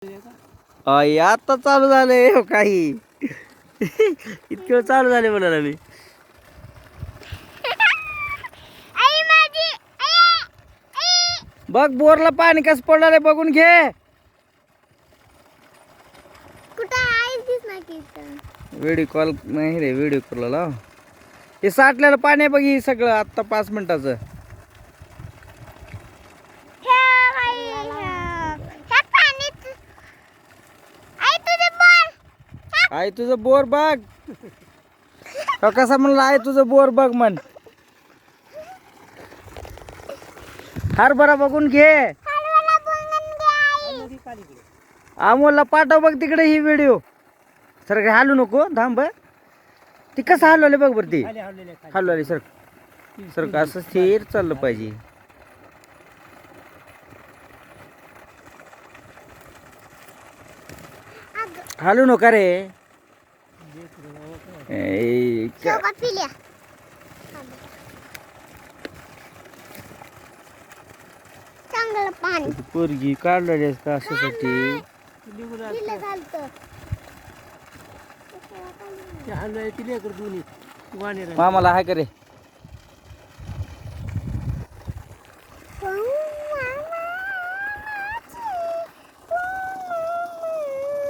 आता चालू झालंय हो काही इतकं चालू झाले म्हणाला मी. बघ बोरला पाणी कसं पडणार आहे बघून घे. व्हिडिओ कॉल नाही रे, व्हिडिओ कॉल लाव. हे साठलेलं पाणी आहे बघ, ही सगळं आता 5 मिनिटाचं. आई तुझं बोर बघ. कसा म्हणला आई तुझं बोर बघ म्हण. हरभरा बघून घे. अमोलला पाठव बघ तिकडे ही व्हिडिओ. सर काय हालू नको, थांब. ती कसं हलवले बघ बरं, ती हलवले सर. सर असं स्थिर चाललं पाहिजे. हालू नका रे. पोरगी काढलेली असतं अशासाठी. मामाला हाय का रे.